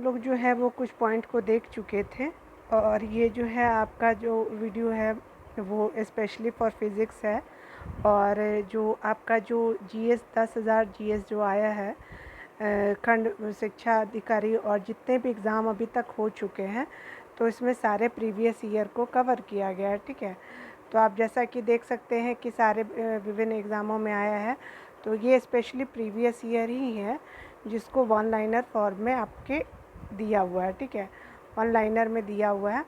लोग जो है वो कुछ पॉइंट को देख चुके थे और ये जो है आपका जो वीडियो है वो स्पेशली फॉर फिज़िक्स है। और जो आपका जो जीएस 10,000 जीएस जो आया है खंड शिक्षा अधिकारी और जितने भी एग्ज़ाम अभी तक हो चुके हैं तो इसमें सारे प्रीवियस ईयर को कवर किया गया है। ठीक है, तो आप जैसा कि देख सकते हैं कि सारे विभिन्न एग्ज़ामों में आया है, तो ये स्पेशली प्रीवियस ईयर ही है जिसको वन लाइनर फॉर्म में आपके दिया हुआ है। ठीक है, वन लाइनर में दिया हुआ है।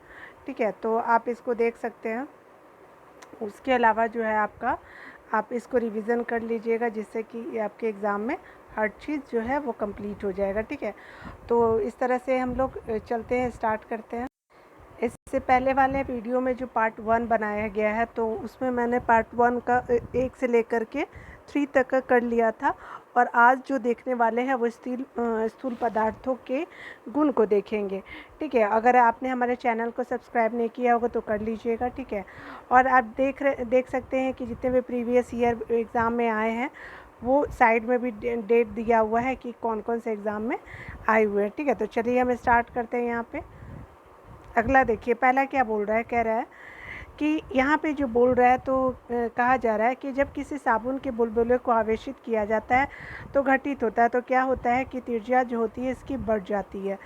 ठीक है, तो आप इसको देख सकते हैं। उसके अलावा जो है आपका आप इसको रिवीजन कर लीजिएगा जिससे कि आपके एग्ज़ाम में हर चीज़ जो है वो कंप्लीट हो जाएगा। ठीक है, तो इस तरह से हम लोग चलते हैं, स्टार्ट करते हैं। इससे पहले वाले वीडियो में जो पार्ट 1 बनाया गया है तो उसमें मैंने पार्ट 1 का 1 से लेकर के 3 तक का कर लिया था। और आज जो देखने वाले हैं वो स्थूल पदार्थों के गुण को देखेंगे। ठीक है, अगर आपने हमारे चैनल को सब्सक्राइब नहीं किया होगा तो कर लीजिएगा। ठीक है, और आप देख सकते हैं कि जितने भी प्रीवियस ईयर एग्ज़ाम में आए हैं वो साइड में भी डेट दिया हुआ है कि कौन कौन से एग्ज़ाम में आए हुए हैं। ठीक है, तो चलिए हम स्टार्ट करते हैं। यहाँ पे अगला देखिए, पहला क्या बोल रहा है, कह रहा है कि यहाँ पे जो बोल रहा है तो कहा जा रहा है कि जब किसी साबुन के बुलबुले को आवेशित किया जाता है तो घटित होता है, तो क्या होता है कि त्रिज्या जो होती है इसकी बढ़ जाती है।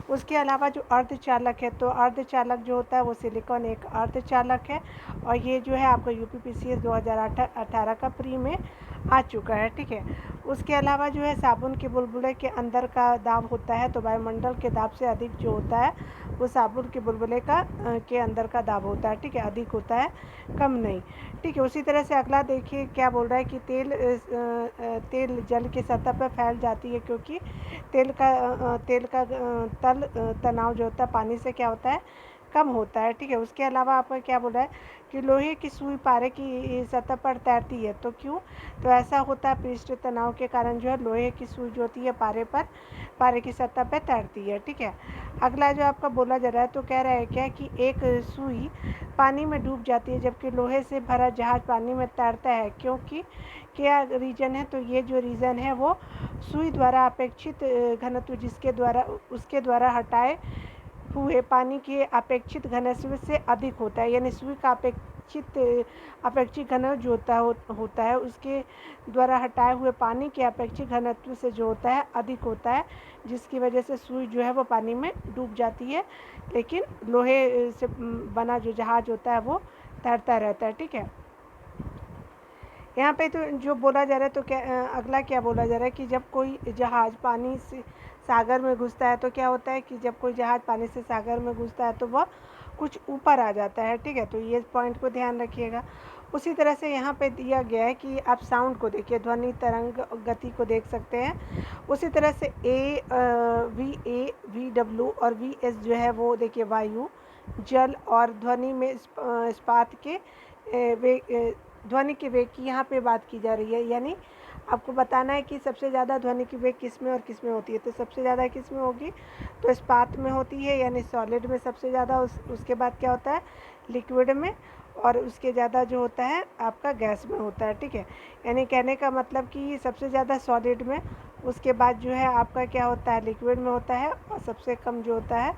उसके अलावा जो अर्धचालक है, तो अर्धचालक जो होता है वो सिलिकॉन एक अर्धचालक है और ये जो है आपका यूपीपीसीएस 2018 का प्री में आ चुका है। ठीक है, उसके अलावा जो है साबुन के बुलबुले के अंदर का दाब होता है तो वायुमंडल के दाब से अधिक जो होता है वो साबुन के बुलबुले का के अंदर का दाब होता है। ठीक है, अधिक होता है, कम नहीं। ठीक है, उसी तरह से अगला देखिए क्या बोल रहा है कि तेल जल की सतह पर फैल जाती है क्योंकि तेल का तनाव जो होता है पानी से क्या होता है, कम होता है। ठीक है, उसके अलावा आपका क्या बोल रहा है कि लोहे की सुई पारे की सतह पर तैरती है, तो क्यों? तो ऐसा होता है पृष्ठ तनाव के कारण जो है लोहे की सुई जो होती है पारे की सतह पर तैरती है। ठीक है, अगला जो आपका बोला जा रहा है तो कह रहा है क्या कि एक सुई पानी में डूब जाती है जबकि लोहे से भरा जहाज पानी में तैरता है, क्योंकि क्या रीज़न है? तो ये जो रीज़न है वो सुई द्वारा अपेक्षित घनत्व जिसके द्वारा उसके द्वारा हटाए हुए पानी के अपेक्षित घनत्व से अधिक होता है। यानी सुई का अपेक्षित घनत्व जो होता है उसके द्वारा हटाए हुए पानी के अपेक्षित घनत्व से जो होता है अधिक होता है, जिसकी वजह से सुई जो है वो पानी में डूब जाती है, लेकिन लोहे से बना जो जहाज होता है वो तैरता रहता है। ठीक है, यहाँ पे तो जो बोला जा रहा है तो क्या अगला क्या बोला जा रहा है कि जब कोई जहाज़ पानी से सागर में घुसता है तो क्या होता है कि जब कोई जहाज़ पानी से सागर में घुसता है तो वह कुछ ऊपर आ जाता है। ठीक है, तो ये पॉइंट को ध्यान रखिएगा। उसी तरह से यहाँ पे दिया गया है कि आप साउंड को देखिए, ध्वनि तरंग गति को देख सकते हैं। उसी तरह से वी डब्ल्यू और वी एस जो है वो देखिए वायु, जल और ध्वनि में इस्पात के ध्वनि के वेग की यहाँ पे बात की जा रही है। यानी आपको बताना है कि सबसे ज़्यादा ध्वनि की वेग किस में और किस में होती है। तो सबसे ज़्यादा किस में होगी? तो इस्पात में होती है, यानी सॉलिड में सबसे ज़्यादा। उसके बाद क्या होता है? लिक्विड में, और उसके ज़्यादा जो होता है आपका गैस में होता है। ठीक है, यानी कहने का मतलब कि सबसे ज़्यादा सॉलिड में, उसके बाद जो है आपका क्या होता है, लिक्विड में होता है, और सबसे कम जो होता है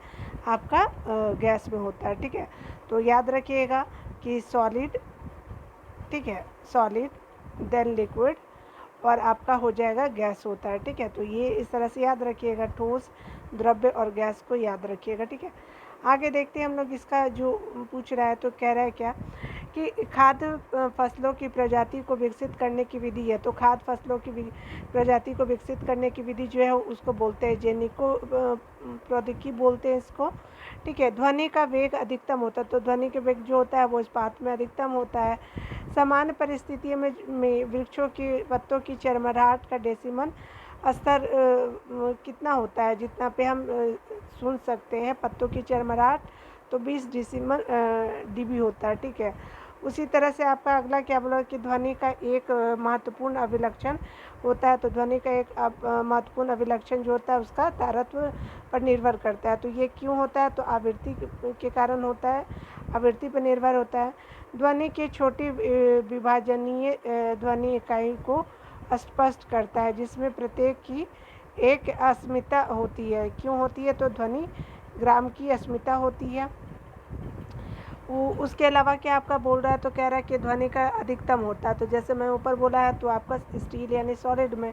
आपका गैस में होता है। ठीक है, तो याद रखिएगा कि सॉलिड, ठीक है, सॉलिड देन लिक्विड और आपका हो जाएगा गैस होता है। ठीक है, तो ये इस तरह से याद रखिएगा, ठोस, द्रव्य और गैस को याद रखिएगा। ठीक है, आगे देखते हैं हम लोग। इसका जो पूछ रहा है तो कह रहा है क्या कि खाद्य फसलों की प्रजाति को विकसित करने की विधि है। तो खाद्य फसलों की प्रजाति को विकसित करने की विधि जो है उसको बोलते हैं जेनिको प्रौद्योगिकी बोलते हैं इसको। ठीक है, ध्वनि का वेग अधिकतम होता है, तो ध्वनि के वेग जो होता है वो इस्पात में अधिकतम होता है। सामान्य परिस्थितियों में वृक्षों की पत्तों की चरमराहट का डेसिमल स्तर कितना होता है, जितना पे हम सुन सकते हैं पत्तों की चरमराहट, तो 20 डेसिमल डीबी होता है। ठीक है, उसी तरह से आपका अगला क्या बोला कि ध्वनि का एक महत्वपूर्ण अभिलक्षण होता है। तो ध्वनि का एक महत्वपूर्ण अभिलक्षण जो होता है उसका तारत्व पर निर्भर करता है। तो ये क्यों होता है? तो आवृत्ति के कारण होता है, आवृत्ति पर निर्भर होता है। ध्वनि के छोटी विभाजनीय ध्वनि इकाई को स्पष्ट करता है, जिसमें प्रत्येक की एक अस्मिता होती है। क्यों होती है? तो ध्वनि ग्राम की अस्मिता होती है। उसके अलावा क्या आपका बोल रहा है, तो कह रहा है कि ध्वनि का अधिकतम होता है। तो जैसे मैं ऊपर बोला है, तो आपका स्टील यानी सॉलिड में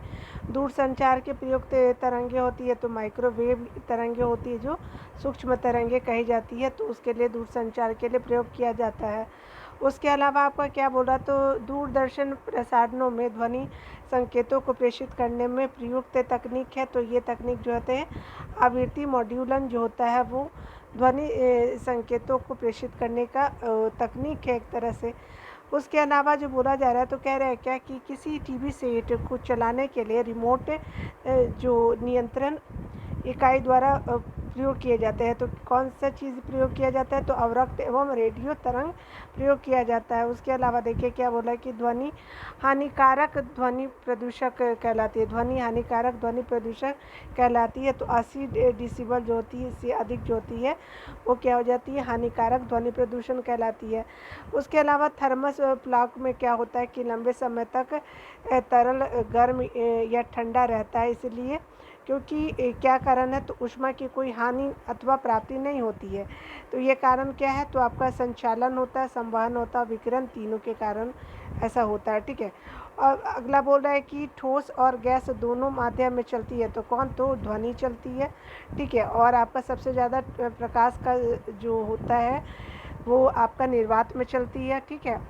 दूर संचार के प्रयुक्त तरंगे होती है, तो माइक्रोवेव तरंगे होती है जो सूक्ष्म तरंगे कही जाती है, तो उसके लिए दूर संचार के लिए प्रयोग किया जाता है। उसके अलावा आपका क्या बोल रहा है, तो दूरदर्शन प्रसारणों में ध्वनि संकेतों को प्रेषित करने में प्रयुक्त तकनीक है। तो ये तकनीक जो होते हैं आवृत्ति मॉड्यूलन जो होता है वो ध्वनि संकेतों को प्रेषित करने का तकनीक है एक तरह से। उसके अलावा जो बोला जा रहा है, तो कह रहे हैं क्या कि किसी टीवी सेट को चलाने के लिए रिमोट जो नियंत्रण इकाई द्वारा प्रयोग किए जाते हैं। तो कौन सा चीज़ प्रयोग किया जाता है? तो अवरक्त एवं रेडियो तरंग प्रयोग किया जाता है। उसके अलावा देखिए क्या बोला है कि ध्वनि हानिकारक ध्वनि प्रदूषक कहलाती है। ध्वनि हानिकारक ध्वनि प्रदूषक कहलाती है। तो 80 डेसिबल जो होती है, इससे अधिक जो होती है वो क्या हो जाती है? हानिकारक ध्वनि प्रदूषण कहलाती है। उसके अलावा थर्मस प्लाक में क्या होता है कि लंबे समय तक तरल गर्म या ठंडा रहता है, इसलिए क्योंकि क्या कारण है? तो ऊष्मा की कोई हानि अथवा प्राप्ति नहीं होती है। तो ये कारण क्या है? तो आपका संचालन होता है, संवहन होता है, विकिरण, तीनों के कारण ऐसा होता है। ठीक है। और अगला बोल रहा है कि ठोस और गैस दोनों माध्यम में चलती है। तो कौन? तो ध्वनि चलती है। ठीक है। और आपका सबसे ज़्यादा प्रकाश का जो होता है वो आपका निर्वात में चलती है। ठीक है।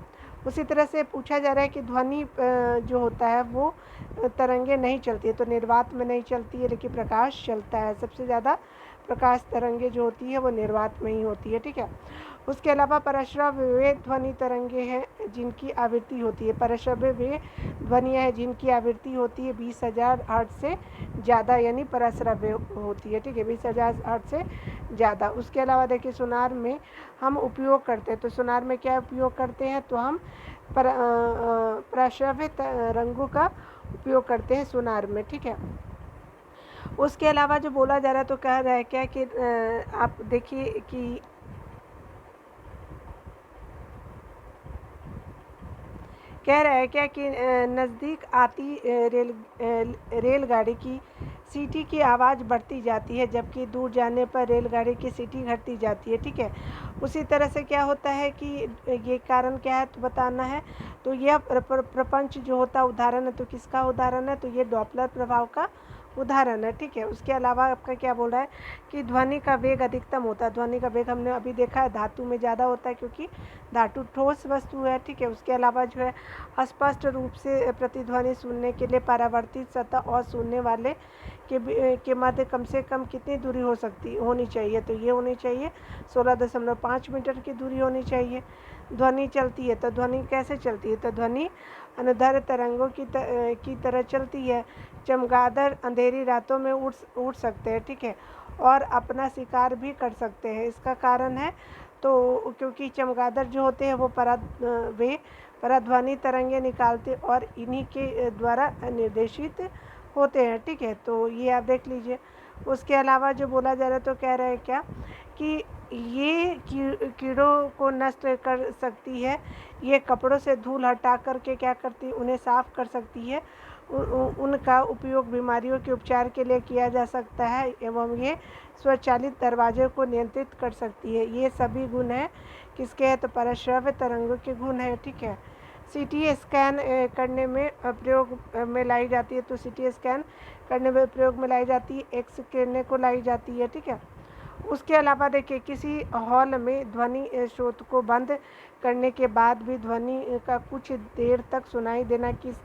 उसी तरह से पूछा जा रहा है कि ध्वनि जो होता है वो तरंगे नहीं चलती है। तो निर्वात में नहीं चलती है, लेकिन प्रकाश चलता है। सबसे ज़्यादा प्रकाश तरंगे जो होती है वो निर्वात में ही होती है। ठीक है। उसके अलावा परश्रव्य वे ध्वनि तरंगे हैं जिनकी आवृत्ति होती है। परश्रव्य वे ध्वनियाँ हैं जिनकी आवृत्ति होती है 20,000 हर्ट्ज से ज़्यादा, यानी परश्रव्य होती है। ठीक है, 20,000 हर्ट्ज से ज़्यादा। उसके अलावा देखिए सुनार में हम उपयोग करते हैं। तो सुनार में क्या उपयोग करते हैं? तो हम प्रश्रव्य तरंगों का उपयोग करते हैं सुनार में। ठीक है। उसके अलावा जो बोला जा रहा है, तो कह रहा है क्या कि आप देखिए कि कह रहा है क्या कि नज़दीक आती रेलगाड़ी की सीटी की आवाज़ बढ़ती जाती है, जबकि दूर जाने पर रेलगाड़ी की सीटी घटती जाती है। ठीक है। उसी तरह से क्या होता है कि ये कारण क्या है तो बताना है। तो यह प्रपंच जो होता है उदाहरण है। तो किसका उदाहरण है? तो ये डॉपलर प्रभाव का उदाहरण है। ठीक है। उसके अलावा आपका क्या बोल रहा है कि ध्वनि का वेग अधिकतम होता है। ध्वनि का वेग हमने अभी देखा है धातु में ज़्यादा होता है, क्योंकि धातु ठोस वस्तु है। ठीक है। उसके अलावा जो है स्पष्ट रूप से प्रतिध्वनि सुनने के लिए परावर्तित सतह और सुनने वाले के मध्य कम से कम कितनी दूरी होनी चाहिए? तो ये होनी चाहिए 16.5 मीटर की दूरी होनी चाहिए। ध्वनि चलती है, तो ध्वनि कैसे चलती है? तो ध्वनि अनुदैर्ध्य तरंगों की तरह चलती है। चमगादड़ अंधेरी रातों में उड़ सकते हैं। ठीक है। और अपना शिकार भी कर सकते हैं। इसका कारण है तो क्योंकि चमगादड़ जो होते हैं वो वे पराध्वनि तरंगे निकालते और इन्हीं के द्वारा निर्देशित होते हैं। ठीक है। तो ये आप देख लीजिए। उसके अलावा जो बोला जा रहा है, तो कह रहे हैं क्या कि ये कीड़ों को नष्ट कर सकती है। ये कपड़ों से धूल हटा करके क्या करती है? उन्हें साफ कर सकती है। उनका उपयोग बीमारियों के उपचार के लिए किया जा सकता है एवं ये स्वचालित दरवाजे को नियंत्रित कर सकती है। ये सभी गुण हैं किसके हैं? तो परश्रव्य तरंगों के गुण हैं। ठीक है। सीटी स्कैन करने में प्रयोग में लाई जाती है। तो सीटी स्कैन करने में प्रयोग में लाई जाती है। एक्स किरणें को लाई जाती है। ठीक है। उसके अलावा देखिए किसी हॉल में ध्वनि स्रोत को बंद करने के बाद भी ध्वनि का कुछ देर तक सुनाई देना किस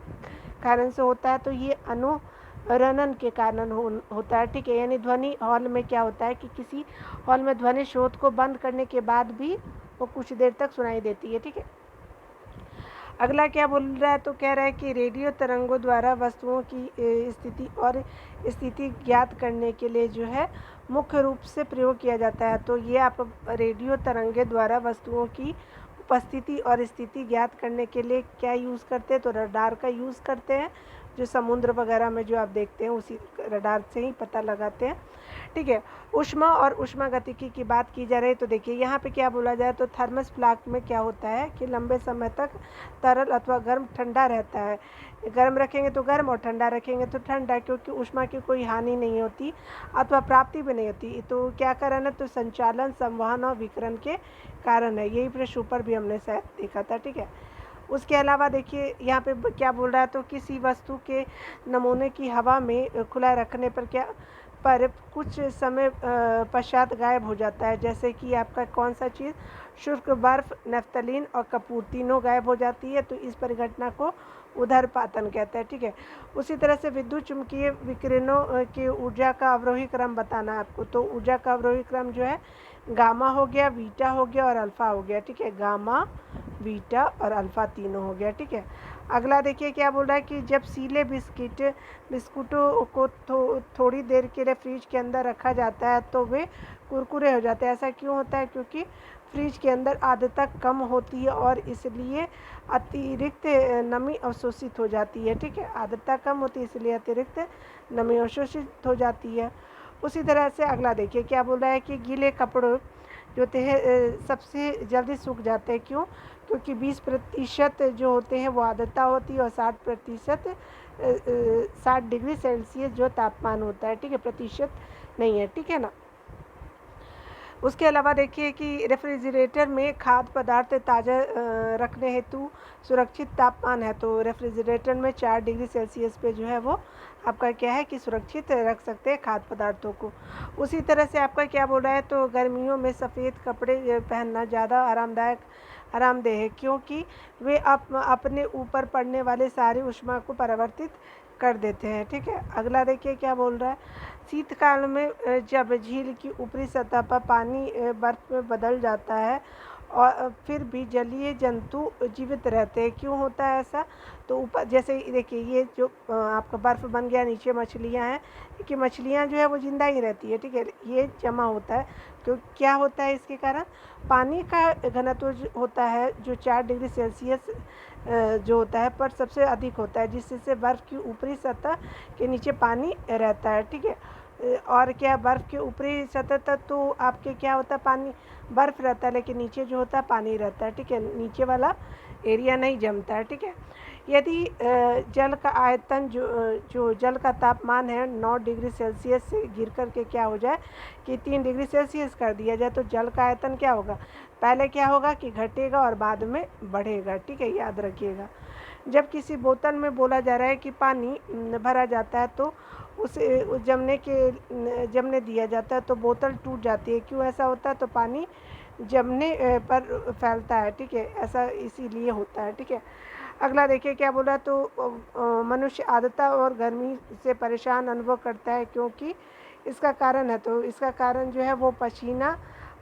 कारण से होता है? तो ये अनुरणन के कारण होता है। ठीक है। यानी ध्वनि हॉल में क्या होता है कि किसी हॉल में ध्वनि स्रोत को बंद करने के बाद भी वो कुछ देर तक सुनाई देती है। ठीक है। अगला क्या बोल रहा है? तो कह रहा है कि रेडियो तरंगों द्वारा वस्तुओं की स्थिति और स्थिति ज्ञात करने के लिए जो है मुख्य रूप से प्रयोग किया जाता है। तो ये आप रेडियो तरंगे द्वारा वस्तुओं की उपस्थिति और स्थिति ज्ञात करने के लिए क्या यूज़ करते हैं? तो रडार का यूज़ करते हैं, जो समुद्र वगैरह में जो आप देखते हैं उसी रडार से ही पता लगाते हैं। ठीक है। ऊष्मा और ऊष्मागतिकी की बात की जा रही है तो देखिए यहाँ पे क्या बोला जाए तो थर्मस प्लांट में क्या होता है कि लंबे समय तक तरल अथवा गर्म ठंडा रहता है। गर्म रखेंगे तो गर्म और ठंडा रखेंगे तो ठंडा, क्योंकि ऊष्मा की कोई हानि नहीं होती अथवा प्राप्ति भी नहीं होती। तो क्या कारण है, तो संचालन, संवहन और विकिरण के कारण है। यही प्रश्न ऊपर भी हमने शायद देखा था, ठीक है। उसके अलावा देखिए यहाँ पे क्या बोल रहा है, तो किसी वस्तु के नमूने की हवा में खुला रखने पर कुछ समय पश्चात गायब हो जाता है। जैसे कि आपका कौन सा चीज़, शुष्क बर्फ, नफ्तालीन और कपूर तीनों गायब हो जाती है। तो इस परिघटना को उदरपातन कहते हैं, ठीक है। उसी तरह से विद्युत चुम्बकीय विकिरणों की ऊर्जा का अवरोही क्रम बताना है आपको। तो ऊर्जा का अवरोही क्रम जो है गामा हो गया, बीटा हो गया और अल्फ़ा हो गया, ठीक है। गामा, बीटा और अल्फ़ा तीनों हो गया, ठीक है। अगला देखिए क्या बोल रहा है कि जब सीले बिस्कुटों को थोड़ी देर के लिए फ्रिज के अंदर रखा जाता है तो वे कुरकुरे हो जाते हैं। ऐसा क्यों होता है, क्योंकि फ्रिज के अंदर आर्द्रता कम होती है और इसलिए अतिरिक्त नमी अवशोषित हो जाती है, ठीक है। आर्द्रता कम होती है इसलिए अतिरिक्त नमी अवशोषित हो जाती है। उसी तरह से अगला देखिए क्या बोल रहा है कि गीले कपड़ों जो होते हैं सबसे जल्दी सूख जाते हैं। क्यों, क्योंकि 20% जो होते हैं वो आर्द्रता होती है और 60% 60 डिग्री सेल्सियस जो तापमान होता है, ठीक है, प्रतिशत नहीं है, ठीक है ना। उसके अलावा देखिए कि रेफ्रिजरेटर में खाद्य पदार्थ ताज़ा रखने हेतु सुरक्षित तापमान है। तो रेफ्रिजरेटर में 4 डिग्री सेल्सियस पे जो है वो आपका क्या है कि सुरक्षित रख सकते हैं खाद्य पदार्थों को। उसी तरह से आपका क्या बोल रहा है, तो गर्मियों में सफ़ेद कपड़े पहनना ज़्यादा आरामदेह है, क्योंकि वे अपने ऊपर पड़ने वाले सारी ऊष्मा को परावर्तित कर देते हैं, ठीक है। अगला देखिए क्या बोल रहा है, शीतकाल में जब झील की ऊपरी सतह पर पानी बर्फ में बदल जाता है और फिर भी जलीय जंतु जीवित रहते हैं। क्यों होता है ऐसा, तो ऊपर जैसे देखिए ये जो आपका बर्फ़ बन गया, नीचे मछलियाँ हैं कि मछलियाँ जो है वो ज़िंदा ही रहती है, ठीक है। ये जमा होता है क्यों, क्या होता है इसके कारण, पानी का घनत्व होता है जो 4 डिग्री सेल्सियस जो होता है पर सबसे अधिक होता है, जिससे बर्फ़ की ऊपरी सतह के नीचे पानी रहता है, ठीक है। और क्या, बर्फ़ के ऊपरी सतह तक तो आपके क्या होता है, पानी बर्फ़ रहता है, लेकिन नीचे जो होता है पानी रहता है, ठीक है। नीचे वाला एरिया नहीं जमता है, ठीक है। यदि जल का आयतन जो जल का तापमान है 9 डिग्री सेल्सियस से गिर कर के क्या हो जाए कि 3 डिग्री सेल्सियस कर दिया जाए तो जल का आयतन क्या होगा, पहले क्या होगा कि घटेगा और बाद में बढ़ेगा, ठीक है, याद रखिएगा। जब किसी बोतल में बोला जा रहा है कि पानी भरा जाता है तो उसे जमने दिया जाता है तो बोतल टूट जाती है। क्यों ऐसा होता है, तो पानी जमने पर फैलता है, ठीक है, ऐसा इसीलिए होता है, ठीक है। अगला देखिए क्या बोला, तो मनुष्य आर्द्रता और गर्मी से परेशान अनुभव करता है, क्योंकि इसका कारण है, तो इसका कारण जो है वो पसीना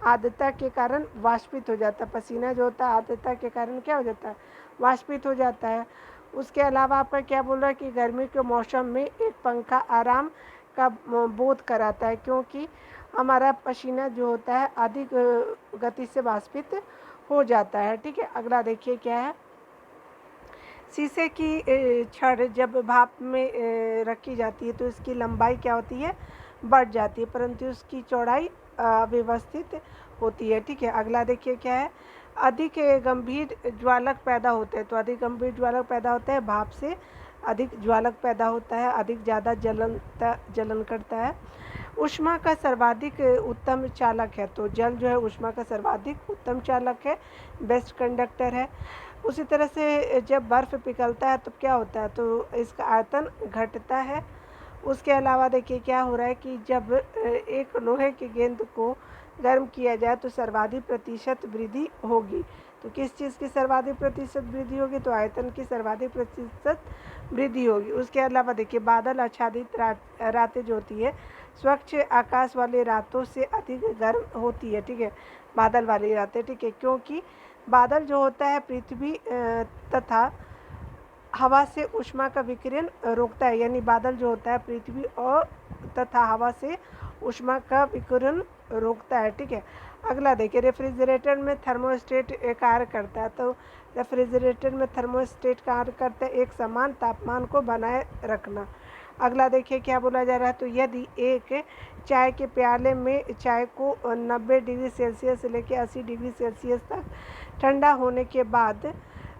आर्द्रता के कारण वाष्पित हो जाता है। पसीना जो होता है आर्द्रता के कारण क्या हो जाता है, वाष्पित हो जाता है। उसके अलावा आपका क्या बोल रहा है कि गर्मी के मौसम में एक पंखा आराम का बोध कराता है, क्योंकि हमारा पसीना जो होता है अधिक गति से वाष्पित हो जाता है, ठीक है। अगला देखिए क्या है, शीशे की छड़ जब भाप में रखी जाती है तो इसकी लंबाई क्या होती है, बढ़ जाती है, परंतु उसकी चौड़ाई अव्यवस्थित होती है, ठीक है। अगला देखिए क्या है, अधिक गंभीर ज्वालक पैदा होते हैं। तो अधिक गंभीर ज्वालक पैदा होते हैं, भाप से अधिक ज्वालक पैदा होता है, अधिक ज़्यादा जलन करता है। ऊष्मा का सर्वाधिक उत्तम चालक है। तो जल जो है ऊष्मा का सर्वाधिक उत्तम चालक है, बेस्ट कंडक्टर है। उसी तरह से जब बर्फ़ पिघलता है तो क्या होता है, तो इसका आयतन घटता है। उसके अलावा देखिए क्या हो रहा है कि जब एक लोहे की गेंद को गर्म किया जाए तो सर्वाधिक प्रतिशत वृद्धि होगी। तो किस चीज़ की सर्वाधिक प्रतिशत वृद्धि होगी, तो आयतन की सर्वाधिक प्रतिशत वृद्धि होगी। उसके अलावा देखिए बादल आच्छादित रातें जो होती है स्वच्छ आकाश वाली रातों से अधिक गर्म होती है, ठीक है, बादल वाली रातें, ठीक है, क्योंकि बादल जो होता है पृथ्वी तथा हवा से ऊष्मा का विकिरण रोकता है। यानी बादल जो होता है पृथ्वी और तथा हवा से ऊष्मा का विकिरण रोकता है, ठीक है। अगला देखिए, रेफ्रिजरेटर में थर्मोस्टेट कार्य करता है। तो रेफ्रिजरेटर में थर्मोस्टेट कार्य करता है एक समान तापमान को बनाए रखना। अगला देखिए क्या बोला जा रहा है, तो यदि एक चाय के प्याले में चाय को 90 डिग्री सेल्सियस से लेकर 80 डिग्री सेल्सियस तक ठंडा होने के बाद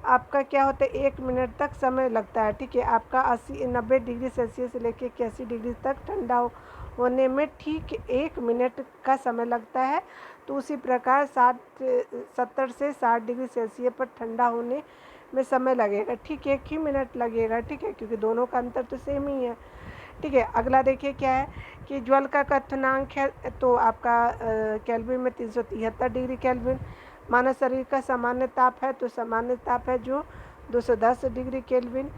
आपका क्या होता है, 1 मिनट तक समय लगता है। ठीक है, आपका 90 डिग्री सेल्सियस से लेकर 81 डिग्री तक ठंडा होने में ठीक 1 मिनट का समय लगता है। तो उसी प्रकार 70 से 60 डिग्री सेल्सियस पर ठंडा होने में समय लगेगा, ठीक 1 ही मिनट लगेगा। ठीक है, क्योंकि दोनों का अंतर तो सेम ही है। ठीक है, अगला देखिए क्या है कि ज्वल का क्वथनांक है तो आपका केल्विन में 373 डिग्री केल्विन। मानव शरीर का सामान्य ताप है तो सामान्य ताप है जो 210 डिग्री केल्विन।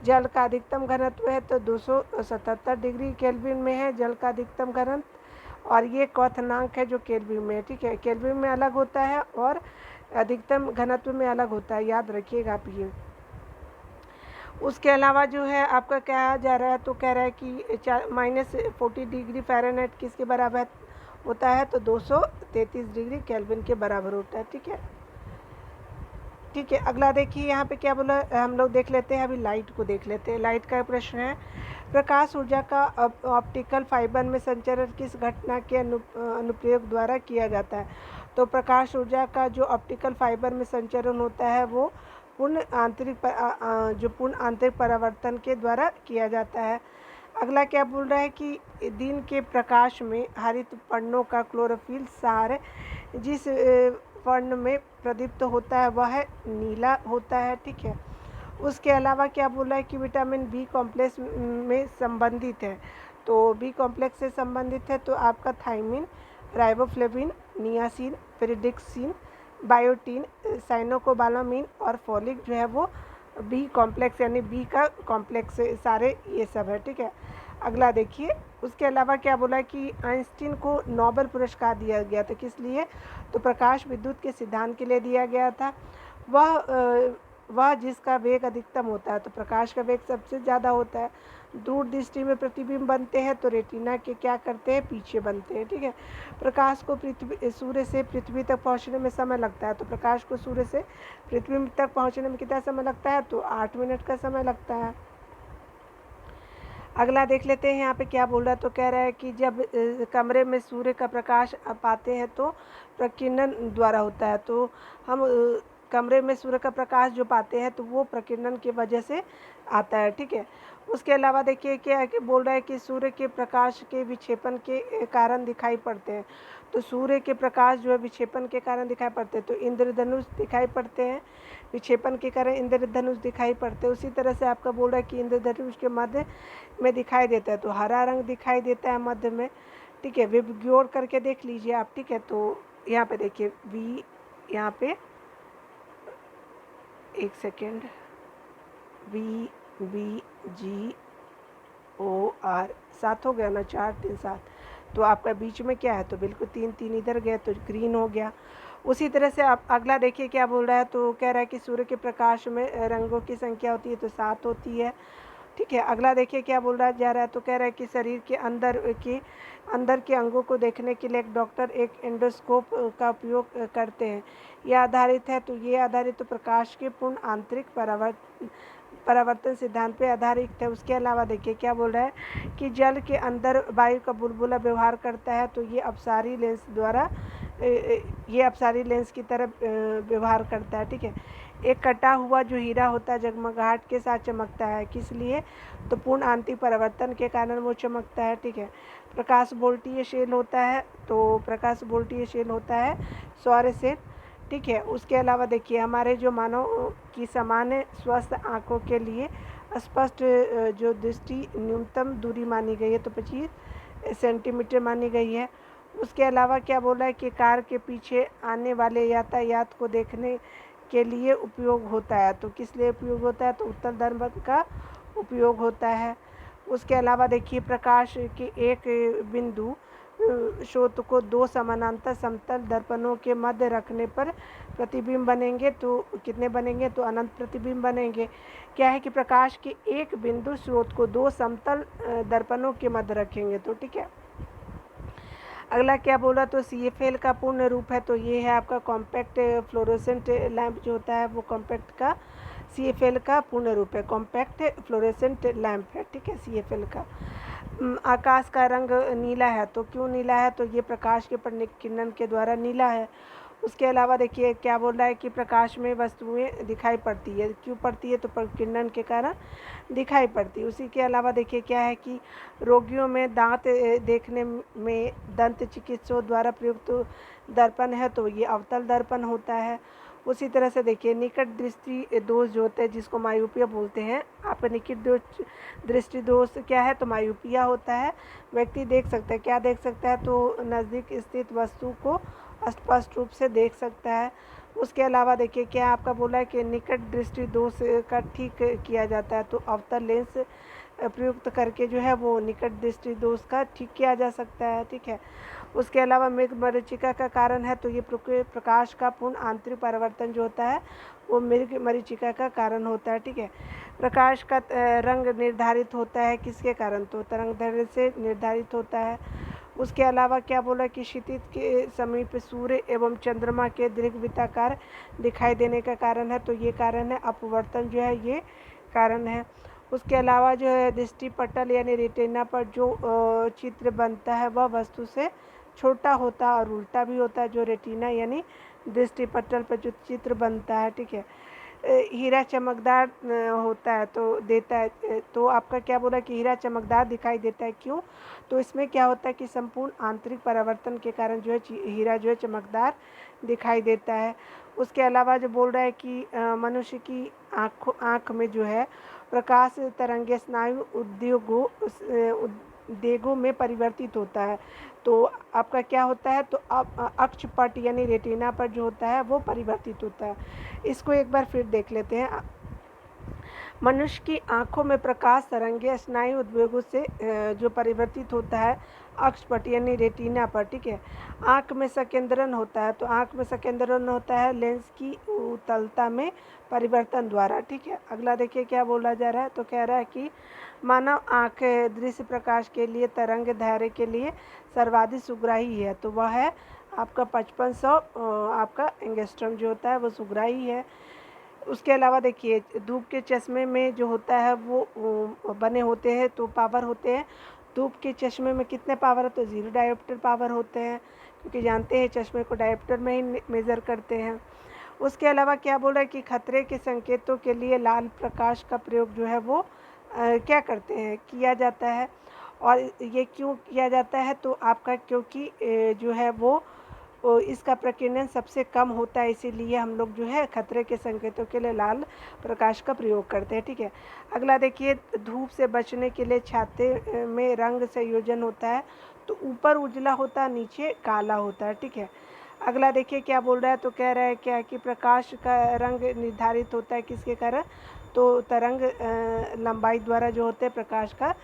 जल का अधिकतम घनत्व है तो 277 डिग्री केल्विन में है जल का अधिकतम घनत्व, और ये क्वथनांक है जो केल्विन में है। ठीक है, केल्विन में अलग होता है और अधिकतम घनत्व में अलग होता है, याद रखिएगा आप ये। उसके अलावा जो है आपका कहा जा रहा है, तो कह रहा है कि -40 डिग्री फ़ारेनहाइट किसके बराबर होता है, तो 233 डिग्री केल्विन के बराबर होता है। ठीक है, ठीक है, अगला देखिए यहाँ पे क्या बोला, हम लोग देख लेते हैं, अभी लाइट को देख लेते हैं। लाइट का प्रश्न है, प्रकाश ऊर्जा का ऑप्टिकल फाइबर में संचरण किस घटना के अनुप्रयोग द्वारा किया जाता है। तो प्रकाश ऊर्जा का जो ऑप्टिकल फाइबर में संचरण होता है वो पूर्ण आंतरिक परावर्तन के द्वारा किया जाता है। अगला क्या बोल रहा है कि दिन के प्रकाश में हरित पर्णों का क्लोरोफिल सार जिस वर्ण में प्रदीप्त होता है वह नीला होता है। ठीक है, उसके अलावा क्या बोला है कि विटामिन बी कॉम्प्लेक्स में संबंधित है, तो बी कॉम्प्लेक्स से संबंधित है तो आपका thiamine, riboflavin, niacin, pyridoxine, biotin, cyanocobalamin और फॉलिक जो है वो बी कॉम्प्लेक्स यानी बी का कॉम्प्लेक्स सारे ये सब है। ठीक है, अगला देखिए, उसके अलावा क्या बोला कि आइंस्टीन को नोबेल पुरस्कार दिया गया था, किस लिए, तो प्रकाश विद्युत के सिद्धांत के लिए दिया गया था। वह जिसका वेग अधिकतम होता है, तो प्रकाश का वेग सबसे ज़्यादा होता है। दूर दृष्टि में प्रतिबिंब बनते हैं तो रेटिना के क्या करते हैं, पीछे बनते हैं। ठीक है, प्रकाश को सूर्य से पृथ्वी तक पहुंचने में समय लगता है, तो प्रकाश को सूर्य से पृथ्वी तक पहुंचने में कितना समय लगता है, तो 8 मिनट का समय लगता है। अगला देख लेते हैं यहाँ पे क्या बोल रहा है, तो कह रहा है कि जब कमरे में सूर्य का प्रकाश पाते हैं तो प्रकीर्णन द्वारा होता है। तो हम कमरे में सूर्य का प्रकाश जो पाते हैं तो वो प्रकीर्णन की वजह से आता है। ठीक है, उसके अलावा देखिए क्या है कि बोल रहा है कि सूर्य के प्रकाश के विक्षेपण के कारण दिखाई पड़ते हैं, तो सूर्य के प्रकाश जो है विक्षेपण के कारण दिखाई पड़ते हैं, तो इंद्रधनुष दिखाई पड़ते हैं, विक्षेपण के कारण इंद्रधनुष दिखाई पड़ते हैं। उसी तरह से आपका बोल रहा है कि इंद्रधनुष के मध्य में दिखाई देता है, तो हरा रंग दिखाई देता है मध्य में। ठीक है, विबग्योर करके देख लीजिए आप। ठीक है, तो यहाँ पे देखिए वी, यहाँ पे एक सेकेंड, VBGOR 7 हो गया ना, 4 3 7, तो आपका बीच में क्या है, तो बिल्कुल 3 3 इधर गया तो ग्रीन हो गया। उसी तरह से आप अगला देखिए क्या बोल रहा है, तो कह रहा है कि सूर्य के प्रकाश में रंगों की संख्या होती है तो 7 होती है। ठीक है, अगला देखिए क्या बोल रहा जा रहा है, तो कह रहा है कि शरीर के अंदर के अंगों को देखने के लिए एक डॉक्टर एक एंडोस्कोप का उपयोग करते हैं। यह आधारित है, तो ये आधारित तो प्रकाश के पूर्ण आंतरिक परावर्तन सिद्धांत पे आधारित है। उसके अलावा देखिए क्या बोल रहा है कि जल के अंदर वायु का बुलबुला व्यवहार करता है, तो ये अपसारी लेंस की तरह व्यवहार करता है। ठीक है, एक कटा हुआ जो हीरा होता है जगमगाहट के साथ चमकता है, किस लिए, तो पूर्ण आंतरिक परावर्तन के कारण वो चमकता है। ठीक है, प्रकाश वोल्टीय होता है, तो प्रकाश वोल्टीय होता है सौर से। ठीक है, उसके अलावा देखिए हमारे जो मानव की सामान्य स्वस्थ आँखों के लिए स्पष्ट जो दृष्टि न्यूनतम दूरी मानी गई है तो 25 सेंटीमीटर मानी गई है। उसके अलावा क्या बोला है कि कार के पीछे आने वाले यातायात को देखने के लिए उपयोग होता है, तो किस लिए उपयोग होता है, तो उत्तल दर्पण का उपयोग होता है। उसके अलावा देखिए प्रकाश के एक बिंदु स्रोत को 2 समानांतर समतल दर्पणों के मध्य रखने पर प्रतिबिंब बनेंगे, तो कितने बनेंगे, तो अनंत प्रतिबिंब बनेंगे। क्या है कि प्रकाश के एक बिंदु स्रोत को 2 समतल दर्पणों के मध्य रखेंगे, तो ठीक है। अगला क्या बोला, तो CFL का पूर्ण रूप है, तो ये है आपका कॉम्पैक्ट फ्लोरोसेंट लैंप जो होता है वो कॉम्पैक्ट का CFL का पूर्ण रूप है, कॉम्पैक्ट फ्लोरेसेंट लैंप है, ठीक है, CFL का। आकाश का रंग नीला है, तो क्यों नीला है, तो ये प्रकाश के किरणन के द्वारा नीला है। उसके अलावा देखिए क्या बोल रहा है कि प्रकाश में वस्तुएं दिखाई पड़ती है, क्यों पड़ती है, तो किरणन के कारण दिखाई पड़ती है। उसी के अलावा देखिए क्या है कि रोगियों में दांत देखने में दंत चिकित्सकों द्वारा प्रयुक्त दर्पण है, तो ये अवतल दर्पण होता है। उसी तरह से देखिए निकट दृष्टि दोष जो होते हैं, जिसको मायोपिया बोलते हैं, आपका निकट दृष्टि दोष क्या है, तो मायोपिया होता है। व्यक्ति देख सकता है, क्या देख सकता है, तो नज़दीक स्थित वस्तु को स्पष्ट रूप से देख सकता है। उसके अलावा देखिए क्या आपका बोला है कि निकट दृष्टि दोष का ठीक किया जाता है, तो अवतल लेंस प्रयुक्त करके जो है वो निकट दृष्टि दोष का ठीक किया जा सकता है, ठीक है। उसके अलावा मृग मरीचिका का कारण है, तो ये प्रकाश का पूर्ण आंतरिक परिवर्तन जो होता है वो मृग मरीचिका का कारण होता है, ठीक है। प्रकाश का रंग निर्धारित होता है किसके कारण, तो तरंगदैर्घ्य से निर्धारित होता है। उसके अलावा क्या बोला कि क्षितिज के समीप सूर्य एवं चंद्रमा के दीर्घवृत्ताकार दिखाई देने का कारण है, तो ये कारण है अपवर्तन जो है, ये कारण है। उसके अलावा जो है दृष्टि पटल यानी रेटिना पर जो चित्र बनता है वह वस्तु से छोटा होता है और उल्टा भी होता है, जो रेटिना यानी दृष्टि पटल पर जो चित्र बनता है, ठीक है। हीरा चमकदार होता है तो देता है, तो आपका क्या बोला कि हीरा चमकदार दिखाई देता है, क्यों, तो इसमें क्या होता है कि संपूर्ण आंतरिक परिवर्तन के कारण जो है हीरा जो है चमकदार दिखाई देता है। उसके अलावा जो बोल रहा है कि मनुष्य की आँख में जो है प्रकाश तरंगे स्नायु उद्योगों में परिवर्तित होता है, तो आपका क्या होता है, तो अक्षपट यानी रेटिना पर जो होता है वो परिवर्तित होता है। इसको एक बार फिर देख लेते हैं। मनुष्य की आंखों में प्रकाश तरंगे स्नायु उद्वेगों से जो परिवर्तित होता है अक्षपट यानी रेटिना पर, ठीक है। आंख में संकेंद्रण होता है, तो आंख में संकेंद्रण होता है लेंस की उत्तलता में परिवर्तन द्वारा, ठीक है। अगला देखिए क्या बोला जा रहा है, तो कह रहा है कि मानव आंख दृश्य प्रकाश के लिए तरंग दैर्घ्य के लिए सर्वाधिक सुग्राही है, तो वह है आपका 5500 आपका एंगस्ट्रॉम जो होता है वो सुग्राही है। उसके अलावा देखिए धूप के चश्मे में जो होता है वो बने होते हैं, तो पावर होते हैं। धूप के चश्मे में कितने पावर है, तो 0 डायोप्टर पावर होते हैं, क्योंकि जानते हैं चश्मे को डायोप्टर में ही मेज़र करते हैं। उसके अलावा क्या बोल रहा है कि खतरे के संकेतों के लिए लाल प्रकाश का प्रयोग जो है वो क्या करते हैं, किया जाता है। और ये क्यों किया जाता है, तो आपका क्योंकि जो है वो इसका प्रकीर्णन सबसे कम होता है, इसीलिए हम लोग जो है खतरे के संकेतों के लिए लाल प्रकाश का प्रयोग करते हैं, ठीक है। अगला देखिए धूप से बचने के लिए छाते में रंग संयोजन होता है, तो ऊपर उजला होता है, नीचे काला होता है, ठीक है। अगला देखिए क्या बोल रहा है, तो कह रहा है क्या कि प्रकाश का रंग निर्धारित होता है किसके कारण, तो तरंग लंबाई द्वारा जो होते हैं प्रकाश का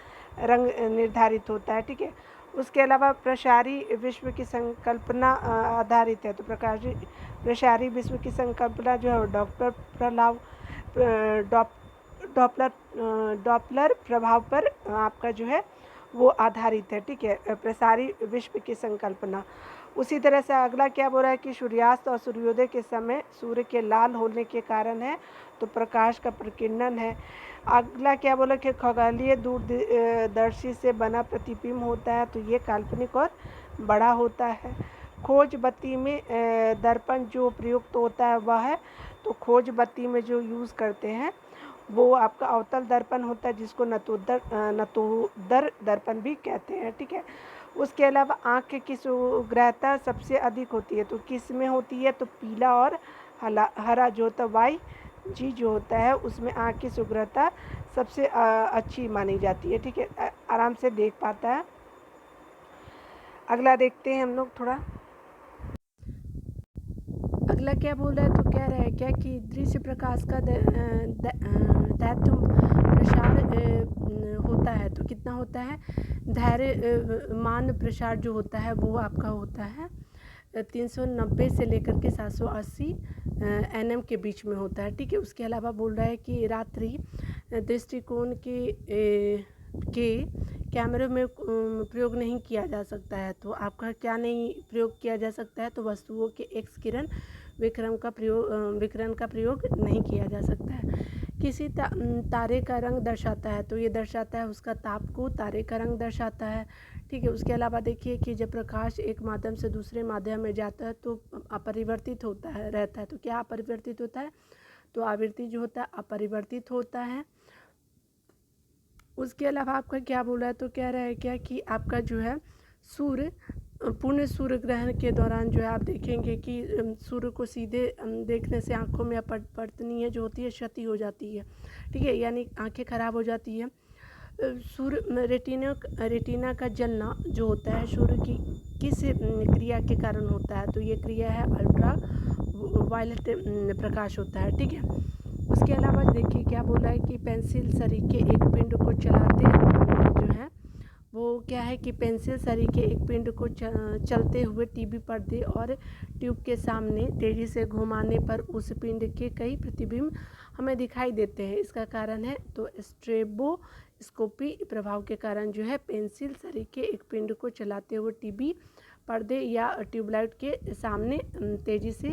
रंग निर्धारित होता है, ठीक है। उसके अलावा प्रसारी विश्व की संकल्पना आधारित है, तो प्रसारी विश्व की संकल्पना जो है डॉप्लर प्रभाव डॉपलर प्रभाव पर आपका जो है वो आधारित है, ठीक है, प्रसारी विश्व की संकल्पना। उसी तरह से अगला क्या बोल रहा है कि सूर्यास्त और सूर्योदय के समय सूर्य के लाल होने के कारण है, तो प्रकाश का प्रकीर्णन है। अगला क्या बोला कि खगोलीय दूरदर्शी से बना प्रतिबिंब होता है, तो ये काल्पनिक और बड़ा होता है। खोज बत्ती में दर्पण जो प्रयुक्त होता है वह है, तो खोज बत्ती में जो यूज़ करते हैं वो आपका अवतल दर्पण होता है, जिसको नतोदर दर्पण भी कहते हैं, ठीक है। उसके अलावा आँख की सुग्राहता सबसे अधिक होती है, तो किस में होती है, तो पीला और हरा जो होता है वाई जी जो होता है उसमें आँख की सुग्राहता सबसे अच्छी मानी जाती है, ठीक है, आराम से देख पाता है। अगला देखते हैं हम लोग थोड़ा। अगला क्या बोल रहा है, तो कह रहा है क्या कि दृश्य प्रकाश का दैत्य प्रसार होता है, तो कितना होता है, धैर्य मान प्रसार जो होता है वो आपका होता है 390 से लेकर के 780 nm के बीच में होता है, ठीक है। उसके अलावा बोल रहा है कि रात्रि दृष्टिकोण के कैमरे में प्रयोग नहीं किया जा सकता है, तो आपका क्या नहीं प्रयोग किया जा सकता है, तो वस्तुओं के एक्स किरण विकिरण का प्रयोग नहीं किया जा सकता है। किसी तारे का रंग दर्शाता है, तो ये दर्शाता है उसका ताप को, तारे का रंग दर्शाता है। ठीक है, उसके अलावा देखिए कि जब प्रकाश एक माध्यम से दूसरे माध्यम में जाता है तो अपरिवर्तित होता है रहता है। तो क्या अपरिवर्तित होता है? तो आवृत्ति जो होता है अपरिवर्तित होता है। उसके अलावा आपका क्या बोल रहा है? तो कह रहा है क्या कि आपका जो है सूर्य, पूर्ण सूर्य ग्रहण के दौरान जो है आप देखेंगे कि सूर्य को सीधे देखने से आँखों में अपवर्तनीय जो होती है क्षति हो जाती है। ठीक है, यानी आँखें खराब हो जाती है। सूर्य रेटिना का जलना जो होता है सूर्य की किस क्रिया के कारण होता है? तो ये क्रिया है अल्ट्रा वायलेट प्रकाश होता है। ठीक है, उसके अलावा देखिए क्या बोला है कि पेंसिल सरीखे एक पिंड को चलाते जो है वो क्या है कि पेंसिल सरीखे एक पिंड को चलते हुए टीवी पर्दे और ट्यूब के सामने तेज़ी से घुमाने पर उस पिंड के कई प्रतिबिंब हमें दिखाई देते हैं। इसका कारण है तो स्ट्रेबोस्कोपी प्रभाव के कारण जो है पेंसिल सरीखे एक पिंड को चलाते हुए टीवी पर्दे या ट्यूबलाइट के सामने तेज़ी से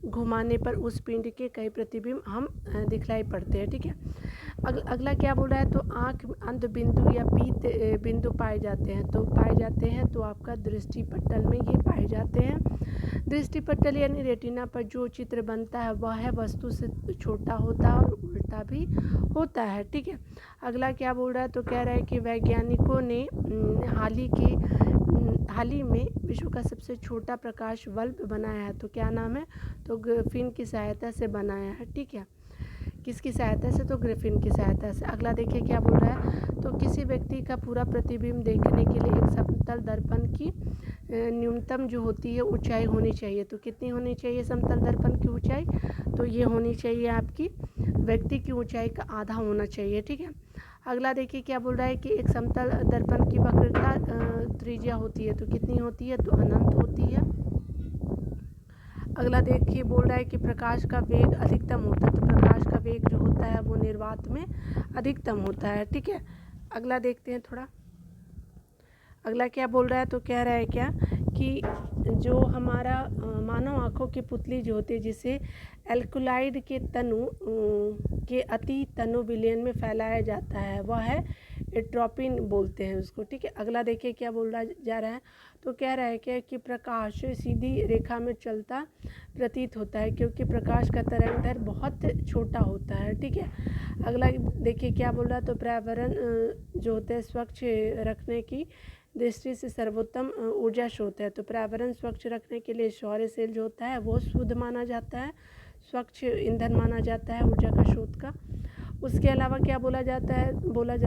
घुमाने पर उस पिंड के कई प्रतिबिंब हम दिखलाई पड़ते हैं। ठीक है, अगला क्या बोल रहा है? तो आँख अंध बिंदु या पीत बिंदु पाए जाते हैं। तो पाए जाते हैं तो आपका दृष्टिपटल में ये पाए जाते हैं। दृष्टिपटल यानी रेटिना पर जो चित्र बनता है वह है वस्तु से छोटा होता है और उल्टा भी होता है। ठीक है, अगला क्या बोल रहा है? तो कह रहा है कि वैज्ञानिकों ने हाल ही में विश्व का सबसे छोटा प्रकाश बल्ब बनाया है। तो क्या नाम है? तो ग्राफीन की सहायता से बनाया है। ठीक है, किसकी सहायता से? तो ग्राफीन की सहायता से। अगला देखिए क्या बोल रहा है? तो किसी व्यक्ति का पूरा प्रतिबिंब देखने के लिए एक समतल दर्पण की न्यूनतम जो होती है ऊंचाई होनी चाहिए। तो कितनी होनी चाहिए समतल दर्पण की ऊंचाई? तो ये होनी चाहिए आपकी व्यक्ति की ऊंचाई का आधा होना चाहिए। ठीक है, अगला देखिए क्या बोल रहा है कि एक समतल दर्पण की वक्रता त्रिज्या होती है। तो कितनी होती है? तो अनंत होती है। अगला देखिए बोल रहा है कि प्रकाश का वेग अधिकतम होता है। तो प्रकाश का वेग जो होता है वो निर्वात में अधिकतम होता है। ठीक है, अगला देखते हैं थोड़ा। अगला क्या बोल रहा है? तो कह रहा है क्या कि जो हमारा मानव आँखों की पुतली जो होती है जिसे एल्कुलाइड के तनु के अति तनु विलयन में फैलाया जाता है वह है एट्रोपिन बोलते हैं उसको। ठीक है, अगला देखिए क्या बोल रहा जा रहा है? तो कह रहा है क्या कि प्रकाश सीधी रेखा में चलता प्रतीत होता है क्योंकि प्रकाश का तरंगदैर्घ्य बहुत छोटा होता है। ठीक है, अगला देखिए क्या बोल रहा है? तो पर्यावरण जो होते हैं स्वच्छ रखने की दृष्टि से सर्वोत्तम ऊर्जा स्रोत है। तो पर्यावरण स्वच्छ रखने के लिए सौर सेल जो होता है वो शुद्ध माना जाता है, स्वच्छ ईंधन माना जाता है ऊर्जा का स्रोत का। उसके अलावा क्या बोला जा रहा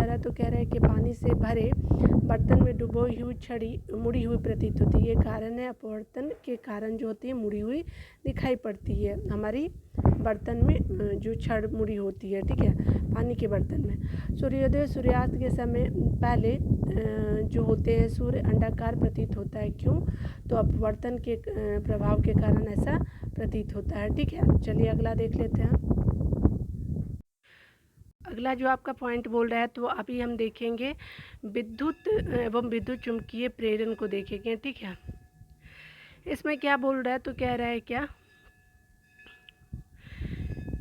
है? तो कह रहे हैं कि पानी से भरे बर्तन में डुबोई हुई छड़ी मुड़ी हुई प्रतीत होती है। ये कारण है अपवर्तन के कारण जो होती है मुड़ी हुई दिखाई पड़ती है हमारी बर्तन में जो छड़ मुड़ी होती है। ठीक है, पानी के बर्तन में। सूर्योदय सूर्यास्त के समय पहले जो होते हैं सूर्य अंडाकार प्रतीत होता है। क्यों? तो अपवर्तन के प्रभाव के कारण ऐसा प्रतीत होता है। ठीक है, चलिए अगला देख लेते हैं। अगला जो आपका पॉइंट बोल रहा है तो अभी हम देखेंगे विद्युत एवं विद्युत चुम्बकीय प्रेरण को देखेंगे। ठीक है, इसमें क्या बोल रहा है? तो कह रहा है क्या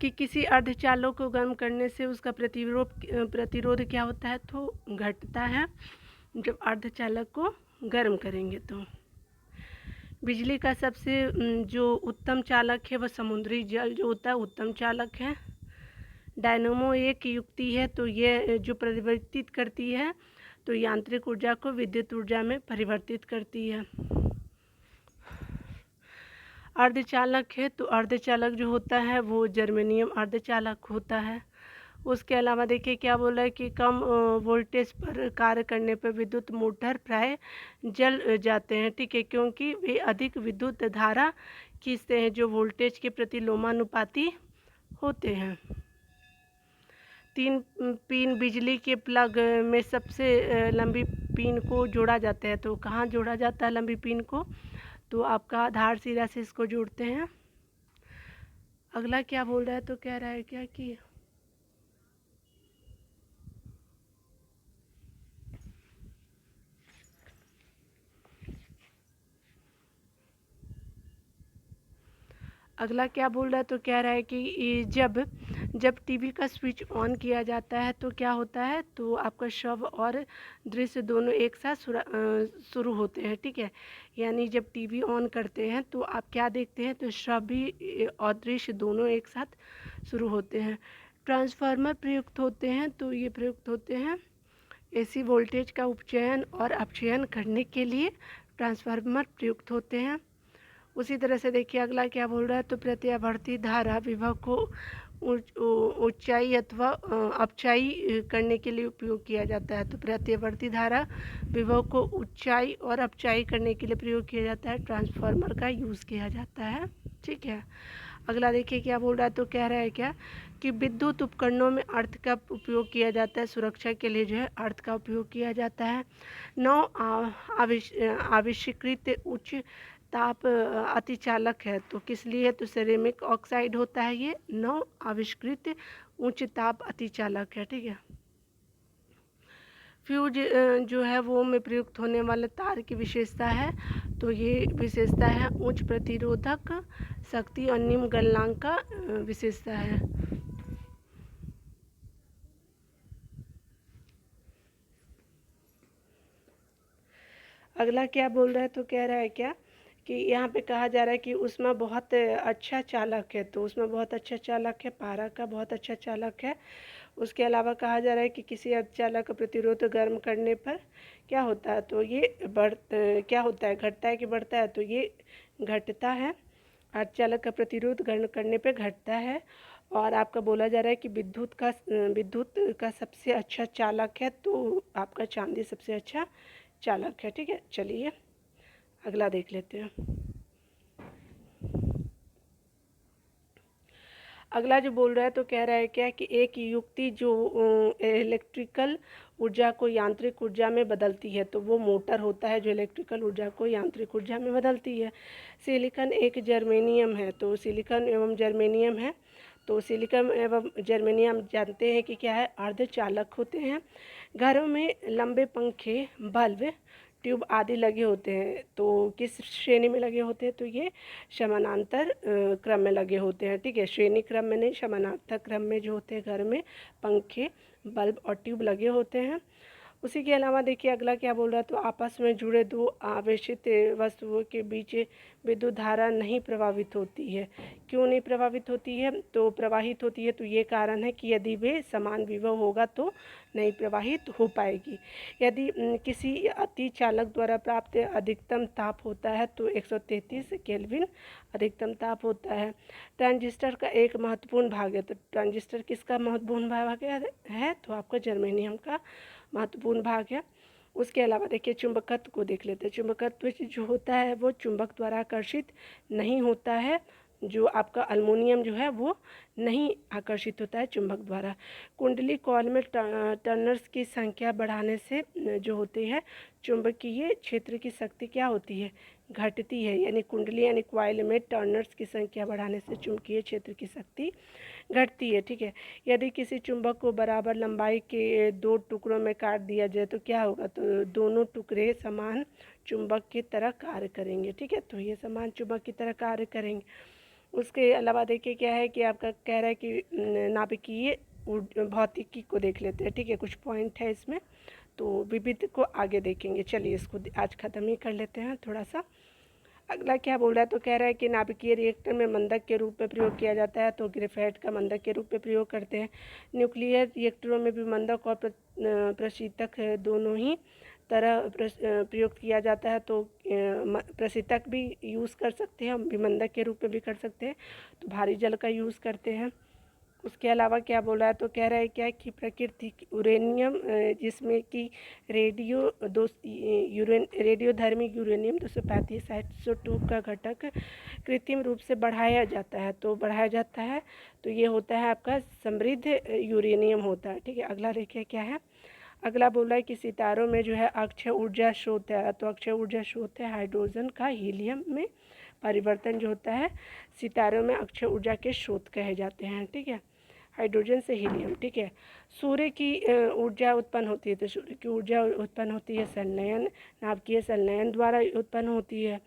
कि किसी अर्धचालक को गर्म करने से उसका प्रतिरोध क्या होता है? तो घटता है जब अर्धचालक को गर्म करेंगे। तो बिजली का सबसे जो उत्तम चालक है वह समुद्री जल जो होता है उत्तम चालक है। डायनेमो एक युक्ति है तो ये जो परिवर्तित करती है तो यांत्रिक ऊर्जा को विद्युत ऊर्जा में परिवर्तित करती है। अर्धचालक है तो अर्धचालक जो होता है वो जर्मेनियम अर्धचालक होता है। उसके अलावा देखिए क्या बोला है कि कम वोल्टेज पर कार्य करने पर विद्युत मोटर प्राय जल जाते हैं। ठीक है, क्योंकि वे अधिक विद्युत धारा खींचते हैं जो वोल्टेज के प्रति लोमानुपाती होते हैं। 3 पिन बिजली के प्लग में सबसे लंबी पिन को जोड़ा जाता है। तो कहाँ जोड़ा जाता है लंबी पिन को? तो आपका आधार सिरा से इसको जोड़ते हैं। अगला क्या बोल रहा है? तो कह रहा है क्या कि अगला क्या बोल रहा है? तो कह रहा है कि जब जब टीवी का स्विच ऑन किया जाता है तो क्या होता है, तो आपका शव और दृश्य दोनों एक साथ शुरू होते हैं, ठीक है। यानी जब टीवी ऑन करते हैं तो आप क्या देखते हैं, तो शव भी और दृश्य दोनों एक साथ शुरू होते हैं। ट्रांसफार्मर प्रयुक्त होते हैं, तो ये प्रयुक्त होते हैं एसी वोल्टेज का उपचयन और अपचयन करने के लिए ट्रांसफार्मर प्रयुक्त होते हैं। उसी तरह से देखिए अगला क्या बोल रहा है, तो प्रत्यावर्ती धारा विभव को ऊंचाई अथवा अपचाई करने के लिए उपयोग किया जाता है। तो प्रत्यावर्ती धारा विभव को ऊंचाई और अपचाई करने के लिए प्रयोग किया जाता है, ट्रांसफार्मर का यूज़ किया जाता है, ठीक है। अगला देखिए क्या बोल रहा है, तो कह रहा है क्या कि विद्युत उपकरणों में अर्थ का उपयोग किया जाता है, सुरक्षा के लिए जो है अर्थ का उपयोग किया जाता है। 9 आविष्कृत उच्च ताप अतिचालक है, तो किस लिए, तो सिरेमिक ऑक्साइड होता है ये 9 आविष्कृत उच्च ताप अतिचालक है, ठीक है। फ्यूज जो है वो में प्रयुक्त होने वाले तार की विशेषता है, तो ये विशेषता है उच्च प्रतिरोधक शक्ति और निम्न गलनांक का विशेषता है। अगला क्या बोल रहा है, तो कह रहा है क्या कि यहाँ पे कहा जा रहा है कि उसमें बहुत अच्छा चालक है, तो उसमें बहुत अच्छा चालक है, पारा का बहुत अच्छा चालक है। उसके अलावा कहा जा रहा है कि किसी अर्धचालक का प्रतिरोध गर्म करने पर क्या होता है, तो ये क्या होता है, घटता है कि बढ़ता है, तो ये घटता है। अर्धचालक का प्रतिरोध गर्म करने पर घटता है। और आपका बोला जा रहा है कि विद्युत का सबसे अच्छा चालक है, तो आपका चांदी सबसे अच्छा चालक है, ठीक है। चलिए अगला देख लेते हैं। अगला जो बोल रहा है, तो कह रहा है क्या कि एक युक्ति जो इलेक्ट्रिकल ऊर्जा को यांत्रिक ऊर्जा में बदलती है, तो वो मोटर होता है जो इलेक्ट्रिकल ऊर्जा को यांत्रिक ऊर्जा में बदलती है। सिलिकॉन एक जर्मेनियम है, तो सिलिकॉन एवं जर्मेनियम है, तो सिलिकॉन एवं जर्मेनियम जानते हैं कि क्या है, अर्धचालक होते हैं। घरों में लंबे पंखे, बल्ब, ट्यूब आदि लगे होते हैं, तो किस श्रेणी में लगे होते हैं, तो ये समानांतर क्रम में लगे होते हैं, ठीक है। श्रेणी क्रम में नहीं, समानांतर क्रम में जो होते हैं घर में पंखे, बल्ब और ट्यूब लगे होते हैं। उसी के अलावा देखिए अगला क्या बोल रहा है, तो आपस में जुड़े दो आवेशित वस्तुओं के बीच विद्युत धारा नहीं प्रभावित होती है। क्यों नहीं प्रभावित होती है, तो प्रवाहित होती है, तो ये कारण है कि यदि वे समान विभव होगा तो नहीं प्रवाहित हो पाएगी। यदि किसी अति चालक द्वारा प्राप्त अधिकतम ताप होता है, तो 133 केल्विन अधिकतम ताप होता है। ट्रांजिस्टर का एक महत्वपूर्ण भाग है, तो ट्रांजिस्टर किसका महत्वपूर्ण भाग है, तो आपका जर्मेनियम का महत्वपूर्ण भाग है। उसके अलावा देखिए चुंबकत्व को देख लेते हैं। चुंबकत्व जो होता है वो चुंबक द्वारा आकर्षित नहीं होता है, जो आपका अल्मुनियम जो है वो नहीं आकर्षित होता है चुंबक द्वारा। कुंडली कॉइल में टर्नर्स की संख्या बढ़ाने से जो होती है चुंबकीय क्षेत्र की शक्ति क्या होती है, घटती है। यानी कुंडली यानी कॉइल में टर्नर्स की संख्या बढ़ाने से चुंबकीय क्षेत्र की शक्ति घटती है, ठीक है। यदि किसी चुंबक को बराबर लंबाई के 2 टुकड़ों में काट दिया जाए तो क्या होगा, तो दोनों टुकड़े समान चुंबक की तरह कार्य करेंगे, ठीक है। तो ये समान चुंबक की तरह कार्य करेंगे। उसके अलावा देखिए क्या है कि आपका कह रहा है कि नाभिकीय भौतिकी को देख लेते हैं, ठीक है। कुछ पॉइंट है इसमें, तो विविध को आगे देखेंगे। चलिए इसको आज ख़त्म ही कर लेते हैं थोड़ा सा। अगला क्या बोल रहा है, तो कह रहा है कि नाभिकीय रिएक्टर में मंदक के रूप में प्रयोग किया जाता है, तो ग्रेफाइट का मंदक के रूप में प्रयोग करते हैं। न्यूक्लियर रिएक्टरों में भी मंदक और प्रशीतक दोनों ही तरह प्रयोग किया जाता है, तो प्रशीतक भी यूज़ कर सकते हैं, विमंदक के रूप में भी कर सकते हैं, तो भारी जल का यूज़ करते हैं। उसके अलावा क्या बोला है, तो कह रहा है क्या कि प्राकृतिक यूरेनियम जिसमें कि रेडियोधर्मी यूरेनियम 235 आइसोटोप का घटक कृत्रिम रूप से बढ़ाया जाता है, तो ये होता है आपका समृद्ध यूरेनियम होता है, ठीक है। अगला देखिए क्या है, अगला बोला है कि सितारों में जो है अक्षय ऊर्जा स्रोत है, तो अक्षय ऊर्जा स्रोत है हाइड्रोजन का हीलियम में परिवर्तन जो होता है सितारों में अक्षय ऊर्जा के स्रोत कहे जाते हैं, ठीक है। हाइड्रोजन से हीलियम, ठीक है। सूर्य की ऊर्जा उत्पन्न होती है, तो सूर्य की ऊर्जा उत्पन्न होती है संलयन, नाभिकीय संलयन द्वारा उत्पन्न होती है,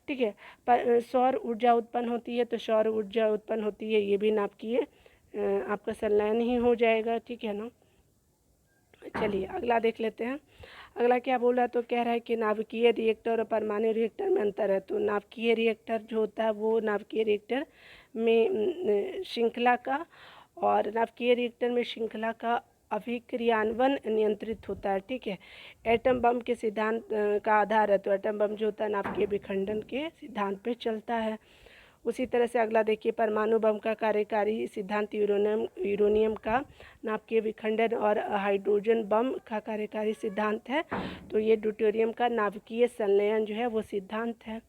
ठीक है। पर सौर ऊर्जा उत्पन्न होती है, तो सौर ऊर्जा उत्पन्न होती है ये भी नाभिकीय आपका संलयन ही हो जाएगा, ठीक है ना। चलिए अगला देख लेते हैं। अगला क्या बोल रहा है, तो कह रहा है कि नाभिकीय रिएक्टर और परमाणु रिएक्टर में अंतर है। तो नाभिकीय रिएक्टर जो होता है वो नाभिकीय रिएक्टर में श्रृंखला का, और नाभिकीय रिएक्टर में श्रृंखला का अभिक्रियान्वयन नियंत्रित होता है, ठीक है। एटम बम के सिद्धांत का आधार है। तो एटम बम जो होता है नाभिकीय विखंडन के सिद्धांत पे चलता है। उसी तरह से अगला देखिए, परमाणु बम का कार्यकारी सिद्धांत यूरेनियम का नाभिकीय विखंडन, और हाइड्रोजन बम का कार्यकारी सिद्धांत है तो ये ड्यूटेरियम का नाभिकीय संलयन जो है वो सिद्धांत है।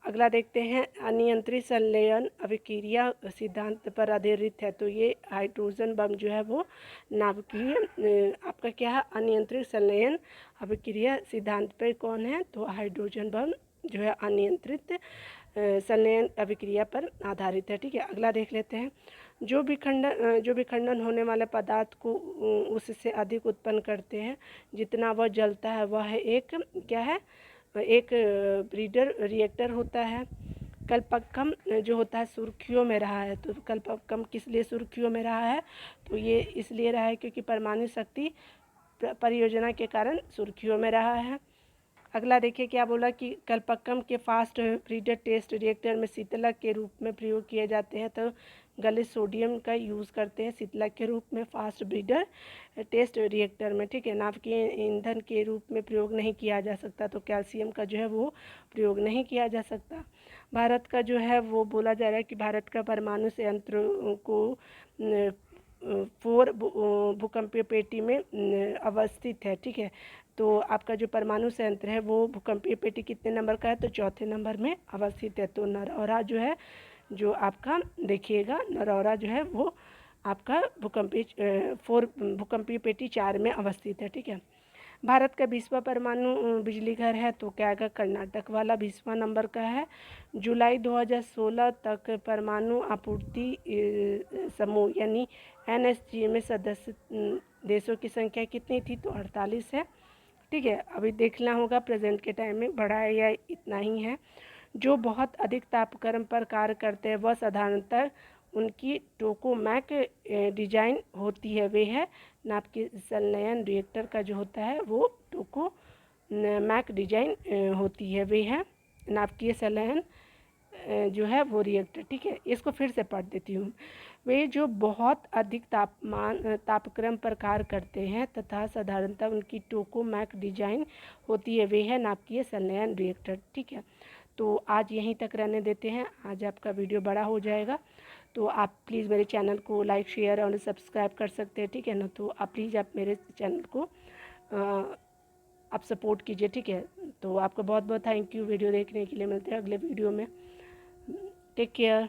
अगला देखते हैं, अनियंत्रित संलयन अभिक्रिया सिद्धांत पर आधारित है। तो ये हाइड्रोजन बम जो है वो नाभिकीय आपका क्या है, अनियंत्रित संलयन अभिक्रिया सिद्धांत पर कौन है, तो हाइड्रोजन बम जो है अनियंत्रित संलयन अभिक्रिया पर आधारित है, ठीक है। अगला देख लेते हैं, जो विखंडन होने वाले पदार्थ को उससे अधिक उत्पन्न करते हैं जितना वह जलता है, वह एक क्या है, एक ब्रीडर रिएक्टर होता है। कल्पक्कम जो होता है सुर्खियों में रहा है। तो कल्पक्कम किस लिए सुर्खियों में रहा है, तो ये इसलिए रहा है क्योंकि परमाणु शक्ति परियोजना के कारण सुर्खियों में रहा है। अगला देखिए क्या बोला कि कल्पक्कम के फास्ट ब्रीडर टेस्ट रिएक्टर में शीतलक के रूप में प्रयोग किए जाते हैं। तो गलित सोडियम का यूज़ करते हैं शीतलक के रूप में फास्ट ब्रीडर टेस्ट रिएक्टर में, ठीक है। नाभिकीय ईंधन के रूप में प्रयोग नहीं किया जा सकता। तो कैल्शियम का जो है वो प्रयोग नहीं किया जा सकता। भारत का जो है वो बोला जा रहा है कि भारत का परमाणु संयंत्र को 4 भूकंपीय पेटी में अवस्थित है, ठीक है। तो आपका जो परमाणु संयंत्र है वो भूकंपीय पेटी कितने नंबर का है, तो चौथे नंबर में अवस्थित है। तो नरौरा जो है, जो आपका देखिएगा नरौरा जो है वो आपका भूकंपीय पेटी 4 में अवस्थित है, ठीक है। भारत का 20वां परमाणु बिजली घर है। तो क्या आएगा, कर्नाटक वाला 20वां नंबर का है। जुलाई 2016 तक परमाणु आपूर्ति समूह यानी NSG में सदस्य देशों की संख्या कितनी थी, तो 48 है, ठीक है। अभी देखना होगा प्रेजेंट के टाइम में बढ़ा है या इतना ही है। जो बहुत अधिक तापक्रम पर कार्य करते हैं वह साधारणतः उनकी टोकामेक डिजाइन होती है। वे है नाभिकीय संलयन रिएक्टर का जो होता है वो टोकामेक डिजाइन होती है। वे है नाभिकीय संलयन जो है वो रिएक्टर, ठीक है। इसको फिर से पढ़ देती हूँ। वे जो बहुत अधिक तापक्रम पर कार्य करते हैं तथा साधारणतः उनकी टोकामेक डिजाइन होती है, वे है नाभिकीय संलयन रिएक्टर, ठीक है। तो आज यहीं तक रहने देते हैं। आज आपका वीडियो बड़ा हो जाएगा, तो आप प्लीज़ मेरे चैनल को लाइक शेयर और सब्सक्राइब कर सकते हैं, ठीक है ना। तो आप प्लीज़ आप मेरे चैनल को आप सपोर्ट कीजिए, ठीक है। तो आपका बहुत बहुत थैंक यू वीडियो देखने के लिए। मिलते हैं अगले वीडियो में। Take care.